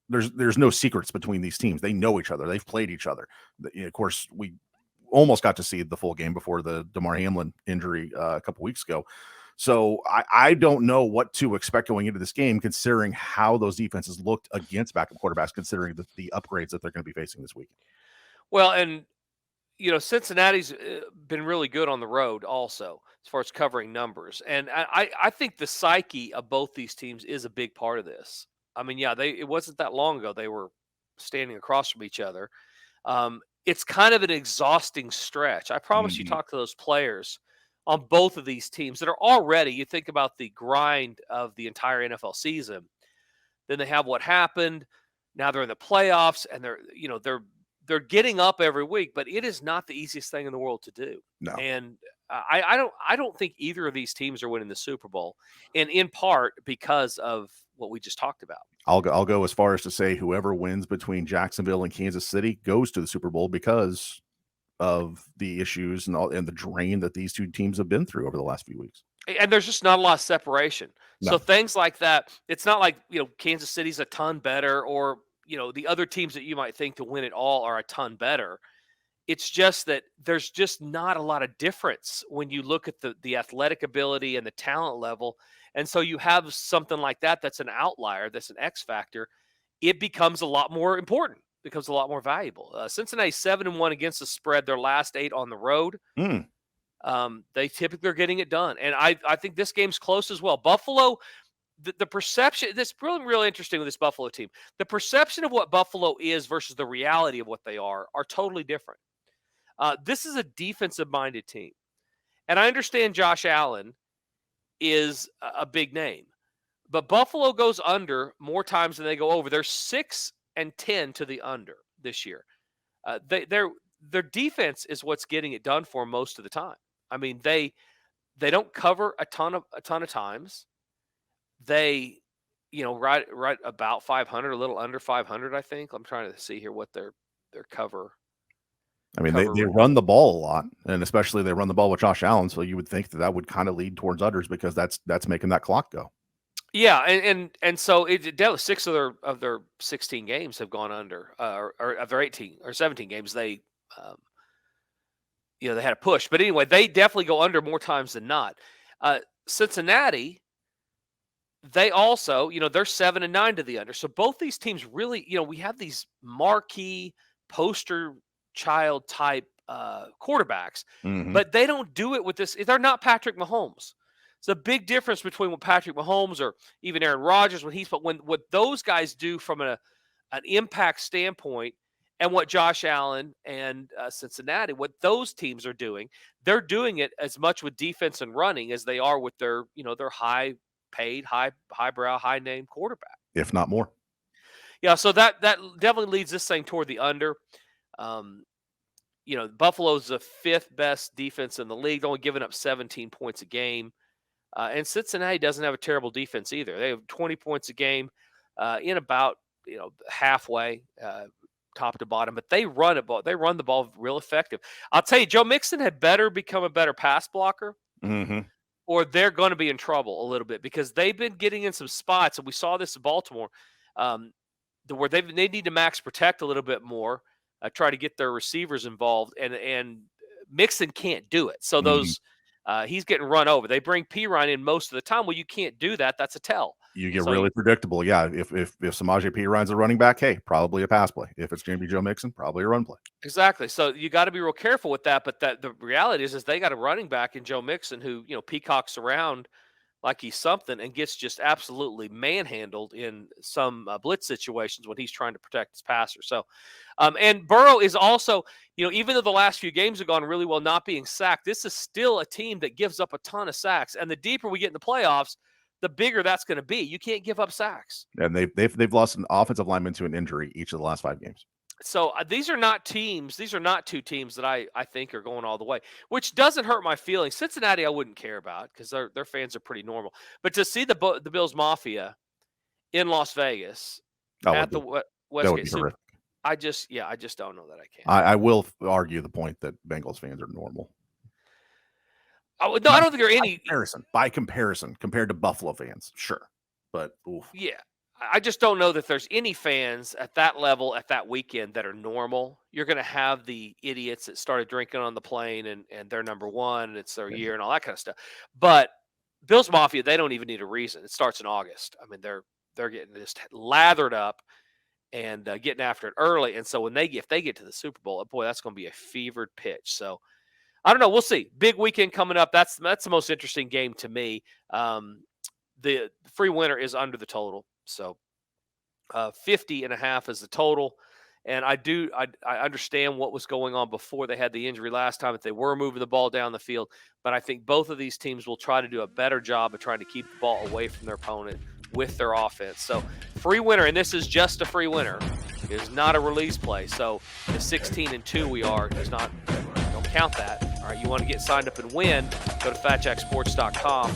there's no secrets between these teams. They know each other. They've played each other. Of course, almost got to see the full game before the Damar Hamlin injury a couple weeks ago. So I don't know what to expect going into this game, considering how those defenses looked against backup quarterbacks, considering the upgrades that they're going to be facing this week. Well, and Cincinnati's been really good on the road also as far as covering numbers. And I think the psyche of both these teams is a big part of this. I mean, yeah, it wasn't that long ago they were standing across from each other. It's kind of an exhausting stretch. I promise you talk to those players on both of these teams that are already, you think about the grind of the entire NFL season. Then they have what happened. Now they're in the playoffs and they're getting up every week, but it is not the easiest thing in the world to do. No. And I don't think either of these teams are winning the Super Bowl, and in part because of what we just talked about. I'll go as far as to say whoever wins between Jacksonville and Kansas City goes to the Super Bowl because of the issues and the drain that these two teams have been through over the last few weeks. And there's just not a lot of separation. No. So things like that, it's not like, Kansas City's a ton better, or, the other teams that you might think to win it all are a ton better. It's just that there's just not a lot of difference when you look at the athletic ability and the talent level. And so you have something like that that's an outlier, that's an X factor. It becomes a lot more important, becomes a lot more valuable. Cincinnati 7-1 against the spread, their last 8 on the road. They typically are getting it done. And I think this game's close as well. Buffalo, the perception, this really, really interesting with this Buffalo team. The perception of what Buffalo is versus the reality of what they are totally different. This is a defensive-minded team. And I understand Josh Allen is a big name. But Buffalo goes under more times than they go over. They're 6-10 to the under this year. Their defense is what's getting it done for them most of the time. I mean, they don't cover a ton of times. They, right about 500, a little under 500, I think. I'm trying to see here what their cover. I mean, they run the ball a lot, and especially they run the ball with Josh Allen. So you would think that would kind of lead towards unders because that's making that clock go. Yeah, and so it dealt 6 of their 16 games have gone under, or of their 18 or 17 games they they had a push. But anyway, they definitely go under more times than not. Cincinnati, they also, they're 7-9 to the under. So both these teams really, we have these marquee poster child type quarterbacks, but they don't do it with this. They're not Patrick Mahomes. It's a big difference between what Patrick Mahomes or even Aaron Rodgers when what those guys do from an impact standpoint, and what Josh Allen and Cincinnati, what those teams are doing. They're doing it as much with defense and running as they are with their their high paid, highbrow, high name quarterback, if not more. Yeah, so that definitely leads this thing toward the under. Buffalo's the 5th best defense in the league, only giving up 17 points a game. And Cincinnati doesn't have a terrible defense either. They have 20 points a game in about halfway, top to bottom. But they run the ball real effective. I'll tell you, Joe Mixon had better become a better pass blocker, or they're going to be in trouble a little bit, because they've been getting in some spots, and we saw this in Baltimore, where they need to max protect a little bit more, try to get their receivers involved, and Mixon can't do it. So those. He's getting run over. They bring Pirine in most of the time. Well, you can't do that. That's a tell. You get really predictable. Yeah, if Samaje Pirine's a running back, hey, probably a pass play. If it's going to be Joe Mixon, probably a run play. Exactly. So you got to be real careful with that. But the reality is they got a running back in Joe Mixon who peacocks around like he's something and gets just absolutely manhandled in some blitz situations when he's trying to protect his passer. So, and Burrow is also, even though the last few games have gone really well not being sacked, this is still a team that gives up a ton of sacks. And the deeper we get in the playoffs, the bigger that's going to be. You can't give up sacks. And they've lost an offensive lineman to an injury each of the last 5 games. So these are not teams. These are not 2 teams that I think are going all the way, which doesn't hurt my feelings. Cincinnati, I wouldn't care about because their fans are pretty normal. But to see the Bills Mafia in Las Vegas at the Westgate, I just don't know that I can. I will argue the point that Bengals fans are normal. I don't think there are any by comparison compared to Buffalo fans. Sure, but oof. Yeah. I just don't know that there's any fans at that level at that weekend that are normal. You're going to have the idiots that started drinking on the plane and they're number one and it's their year and all that kind of stuff. But Bills Mafia, they don't even need a reason. It starts in August. I mean, they're getting just lathered up and getting after it early. And so if they get to the Super Bowl, boy, that's going to be a fevered pitch. So I don't know. We'll see. Big weekend coming up. That's the most interesting game to me. The free winner is under the total. So 50.5 is the total. And I understand what was going on before they had the injury last time, if they were moving the ball down the field. But I think both of these teams will try to do a better job of trying to keep the ball away from their opponent with their offense. So free winner, and this is just a free winner. It is not a release play. So the 16-2 we are does not, don't count that. All right, you want to get signed up and win, go to fatjacksports.com.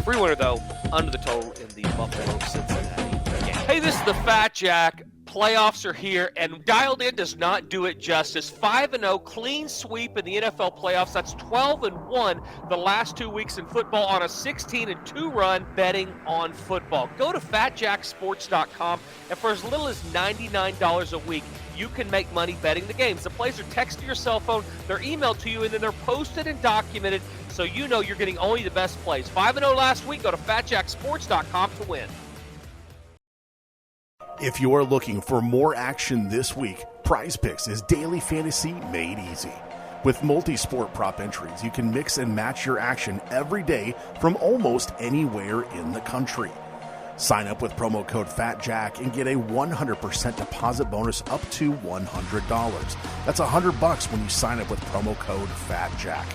Free winner, though, under the total in the Buffalo-Cincinnati game. Hey, this is the Fat Jack. Playoffs are here, and Dialed In does not do it justice. 5-0, clean sweep in the NFL playoffs. That's 12-1 the last 2 weeks in football on a 16-2 run betting on football. Go to fatjacksports.com, and for as little as $99 a week, you can make money betting the games. The plays are texted to your cell phone, they're emailed to you, and then they're posted and documented so you know you're getting only the best plays. 5-0 last week. Go to fatjacksports.com to win. If you're looking for more action this week, Prize Picks is daily fantasy made easy. With multi-sport prop entries, you can mix and match your action every day from almost anywhere in the country. Sign up with promo code FATJACK and get a 100% deposit bonus up to $100. That's $100 when you sign up with promo code FATJACK.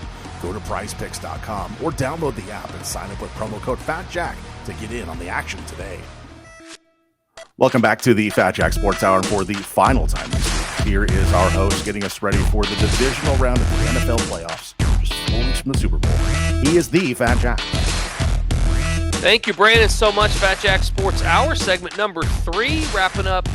Go to prizepicks.com or download the app and sign up with promo code FATJACK to get in on the action today. Welcome back to the Fat Jack Sports Hour for the final time this week. Here is our host getting us ready for the divisional round of the NFL playoffs, just 4 weeks from the Super Bowl. He is the Fat Jack. Thank you, Brandon, so much. Fat Jack Sports Hour, segment number 3, wrapping up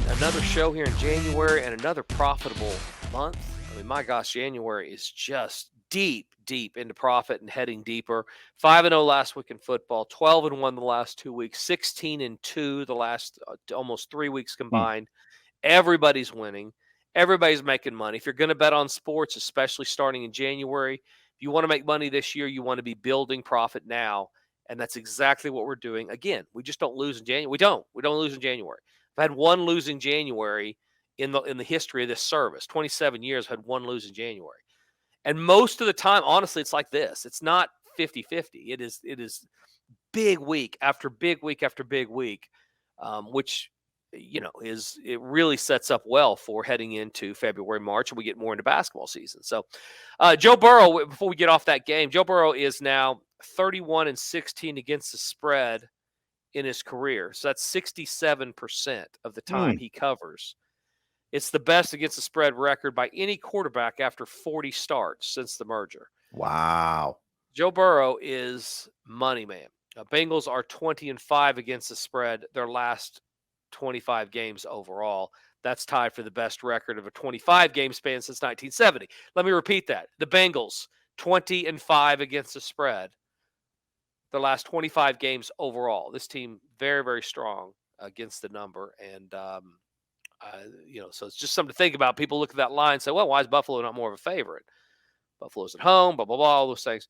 another show here in January and another profitable month. I mean, my gosh, January is just deep into profit and heading deeper. 5-0 last week in football, 12-1 the last 2 weeks, 16-2 the last almost 3 weeks combined. Everybody's winning. Everybody's making money. If you're going to bet on sports, especially starting in January, if you want to make money this year, you want to be building profit now. And that's exactly what we're doing. Again, we just don't lose in January. We don't lose in January. I've had one losing January in the history of this service. 27 years, I've had one losing January. And most of the time, honestly, it's like this. It's not 50-50. It is big week after big week after big week, which, it really sets up well for heading into February, March, and we get more into basketball season. So Joe Burrow, before we get off that game, Joe Burrow is now 31-16 against the spread in his career. So that's 67% of the time he covers. It's the best against the spread record by any quarterback after 40 starts since the merger. Wow. Joe Burrow is money, man. Bengals are 20-5 against the spread their last 25 games overall. That's tied for the best record of a 25-game span since 1970. Let me repeat that. The Bengals, 20-5 against the spread their last 25 games overall. This team very, very strong against the number. And, so it's just something to think about. People look at that line and say, well, why is Buffalo not more of a favorite? Buffalo's at home, blah, blah, blah, all those things.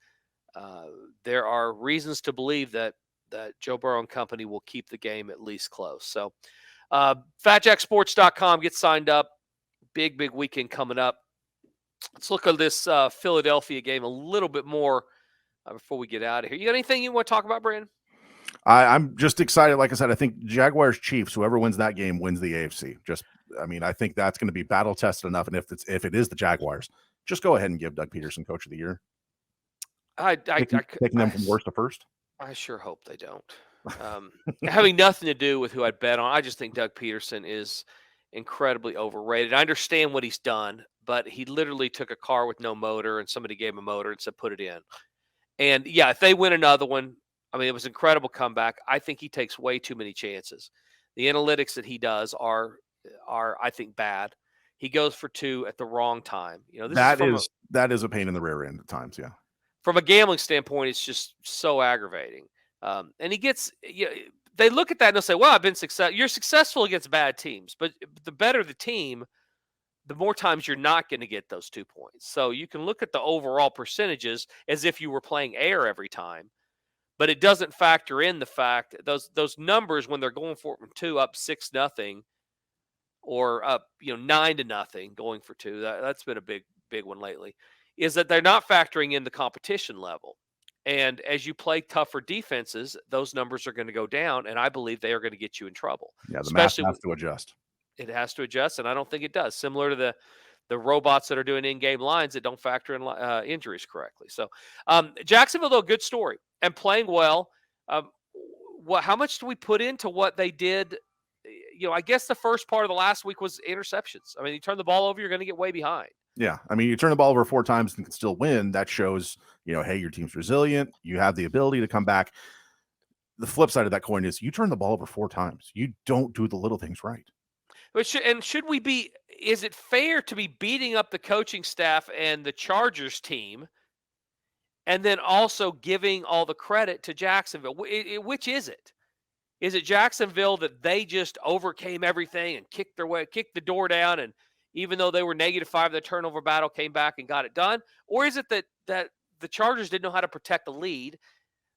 There are reasons to believe that Joe Burrow and company will keep the game at least close. So fatjacksports.com, get signed up. Big weekend coming up. Let's look at this Philadelphia game a little bit more before we get out of here. You got anything you want to talk about, Brandon? I'm just excited. Like I said, I think Jaguars Chiefs, whoever wins that game wins the AFC. I think that's going to be battle tested enough. And if it is the Jaguars, just go ahead and give Doug Peterson Coach of the Year. Taking them from worst to first. I sure hope they don't. Having nothing to do with who I'd bet on, I just think Doug Peterson is incredibly overrated. I understand what he's done, but he literally took a car with no motor and somebody gave him a motor and said, put it in. And yeah, if they win another one, I mean, it was an incredible comeback. I think he takes way too many chances. The analytics that he does are I think, bad. He goes for 2 at the wrong time. That is a pain in the rear end at times. Yeah. From a gambling standpoint, it's just so aggravating. And he gets, they look at that and they'll say, well, I've been successful. You're successful against bad teams, but the better the team, the more times you're not going to get those 2 points. So you can look at the overall percentages as if you were playing air every time, but it doesn't factor in the fact those numbers when they're going for it from 2 up 6-0 or up 9-0 going for 2. That's been a big one lately. Is that they're not factoring in the competition level. And as you play tougher defenses, those numbers are going to go down, and I believe they are going to get you in trouble. Yeah, the math Especially has to adjust. it has to adjust, and I don't think it does. Similar to the robots that are doing in-game lines that don't factor in injuries correctly. So Jacksonville, though, good story and playing well. How much do we put into what they did? I guess the first part of the last week was interceptions. I mean, you turn the ball over, you're going to get way behind. Yeah, I mean, you turn the ball over 4 times and can still win. That shows, hey, your team's resilient. You have the ability to come back. The flip side of that coin is you turn the ball over 4 times. You don't do the little things right. But should we be? Is it fair to be beating up the coaching staff and the Chargers team, and then also giving all the credit to Jacksonville? Which is it? Is it Jacksonville that they just overcame everything and kicked the door down, and even though they were -5, the turnover battle came back and got it done? Or is it that the Chargers didn't know how to protect the lead?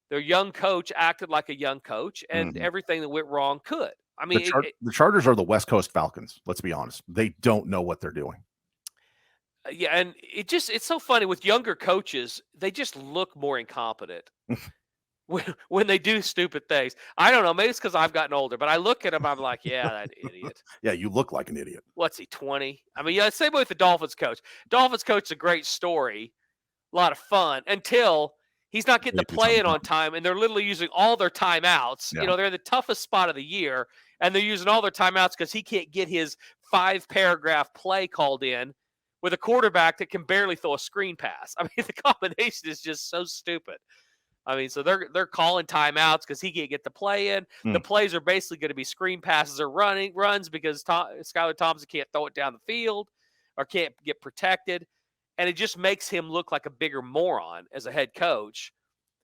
Their young coach acted like a young coach, and everything that went wrong could. I mean, the Chargers are the West Coast Falcons. Let's be honest; they don't know what they're doing. yeah, and it's so funny with younger coaches; they just look more incompetent when they do stupid things. I don't know, maybe it's because I've gotten older, but I look at him, I'm like, yeah, that idiot. Yeah, you look like an idiot. What's he, 20? I mean, yeah, same way with the Dolphins coach. Dolphins coach is a great story, a lot of fun until he's not getting the play in on time, and they're literally using all their timeouts. Yeah. They're in the toughest spot of the year, and they're using all their timeouts because he can't get his 5-paragraph play called in with a quarterback that can barely throw a screen pass. I mean, the combination is just so stupid. I mean, so they're calling timeouts because he can't get the play in. The plays are basically going to be screen passes or runs because Skylar Thompson can't throw it down the field or can't get protected. And it just makes him look like a bigger moron as a head coach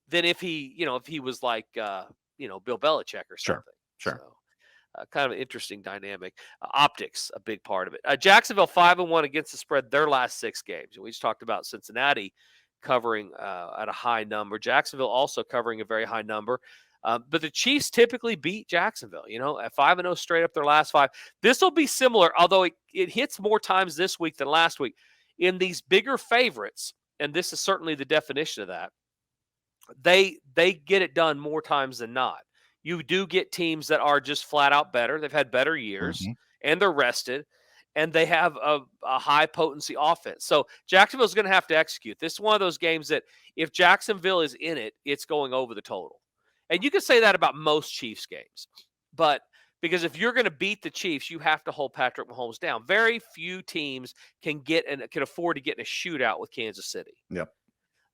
than if he was like, Bill Belichick or something. Sure. So, kind of an interesting dynamic. Optics, a big part of it. Jacksonville 5-1 against the spread their last 6 games. We just talked about Cincinnati covering at a high number. Jacksonville also covering a very high number. But the Chiefs typically beat Jacksonville, at 5-0 straight up their last 5. This will be similar, although it hits more times this week than last week. In these bigger favorites, and this is certainly the definition of that, they get it done more times than not. You do get teams that are just flat out better. They've had better years, and they're rested, and they have a high potency offense. So Jacksonville's going to have to execute. This is one of those games that if Jacksonville is in it, it's going over the total. And you can say that about most Chiefs games, but because if you're going to beat the Chiefs, you have to hold Patrick Mahomes down. Very few teams can afford to get in a shootout with Kansas City. Yep.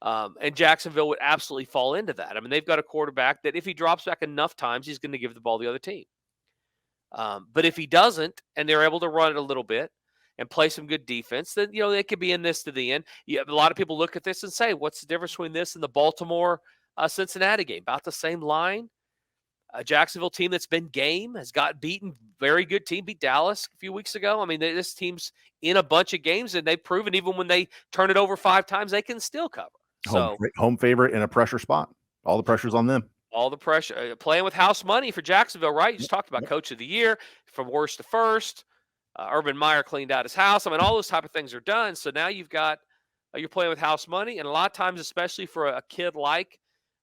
And Jacksonville would absolutely fall into that. I mean, they've got a quarterback that if he drops back enough times, he's going to give the ball to the other team. But if he doesn't, and they're able to run it a little bit and play some good defense, then, they could be in this to the end. A lot of people look at this and say, what's the difference between this and the Baltimore Cincinnati game? About the same line. A Jacksonville team that's been game has got beaten. Very good team, beat Dallas a few weeks ago. I mean, this team's in a bunch of games, and they've proven even when they turn it over 5 times, they can still cover. Home favorite in a pressure spot. All the pressure's on them. All the pressure. Playing with house money for Jacksonville, right? You just talked about Coach of the Year from worst to first. Urban Meyer cleaned out his house. I mean, all those type of things are done. So now you're playing with house money, and a lot of times, especially for a kid like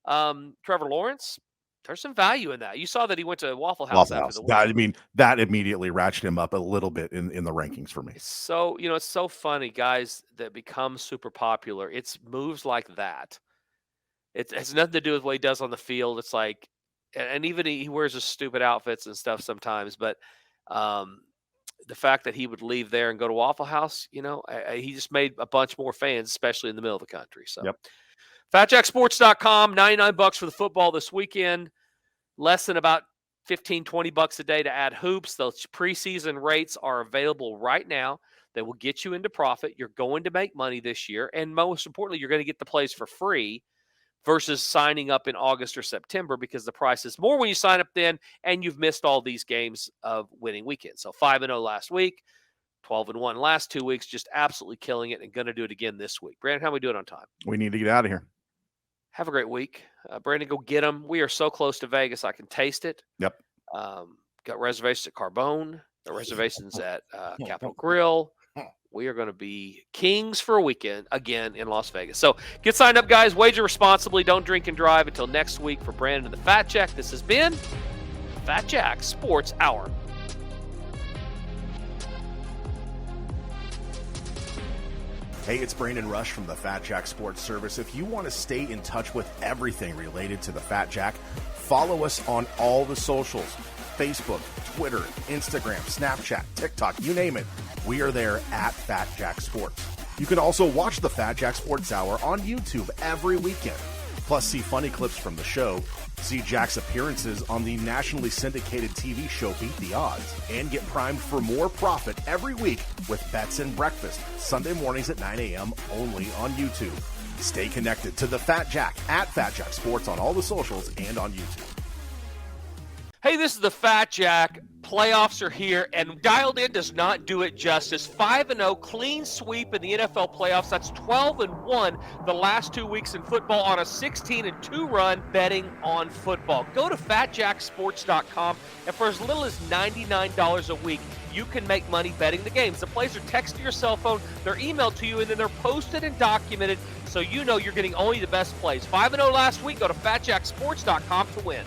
Trevor Lawrence, there's some value in that. You saw that he went to Waffle House after the win. I mean, that immediately ratcheted him up a little bit in the rankings for me. So, it's so funny, guys that become super popular. It's moves like that. It has nothing to do with what he does on the field. It's like, and even he wears his stupid outfits and stuff sometimes, but the fact that he would leave there and go to Waffle House, he just made a bunch more fans, especially in the middle of the country. So, yep. FatJackSports.com, $99 for the football this weekend. Less than about $15-20 a day to add hoops. Those preseason rates are available right now. They will get you into profit. You're going to make money this year. And most importantly, you're going to get the plays for free. versus signing up in August or September, because the price is more when you sign up then, and you've missed all these games of winning weekend. So 5-0 last week, 12-1 last 2 weeks, just absolutely killing it, and going to do it again this week. Brandon, how are we doing on time? We need to get out of here. Have a great week. Brandon, go get them. We are so close to Vegas, I can taste it. Yep. Got reservations at Carbone. Got reservations at Capitol Grill. We are going to be kings for a weekend again in Las Vegas. So get signed up, guys. Wager responsibly. Don't drink and drive. Until next week, for Brandon and the Fat Jack, this has been Fat Jack Sports Hour. Hey, it's Brandon Rush from the Fat Jack Sports Service. If you want to stay in touch with everything related to the Fat Jack, follow us on all the socials. Facebook, Twitter, Instagram, Snapchat, TikTok, you name it. We are there at Fat Jack Sports. You can also watch the Fat Jack Sports Hour on YouTube every weekend. Plus, see funny clips from the show, see Jack's appearances on the nationally syndicated TV show Beat the Odds, and get primed for more profit every week with Bets and Breakfast, Sunday mornings at 9 a.m. only on YouTube. Stay connected to the Fat Jack at Fat Jack Sports on all the socials and on YouTube. Hey, this is the Fat Jack. Playoffs are here, and Dialed In does not do it justice. 5-0, clean sweep in the NFL playoffs. That's 12-1 the last 2 weeks in football on a 16-2 run betting on football. Go to fatjacksports.com, and for as little as $99 a week, you can make money betting the games. The plays are texted to your cell phone, they're emailed to you, and then they're posted and documented so you know you're getting only the best plays. 5-0 last week. Go to fatjacksports.com to win.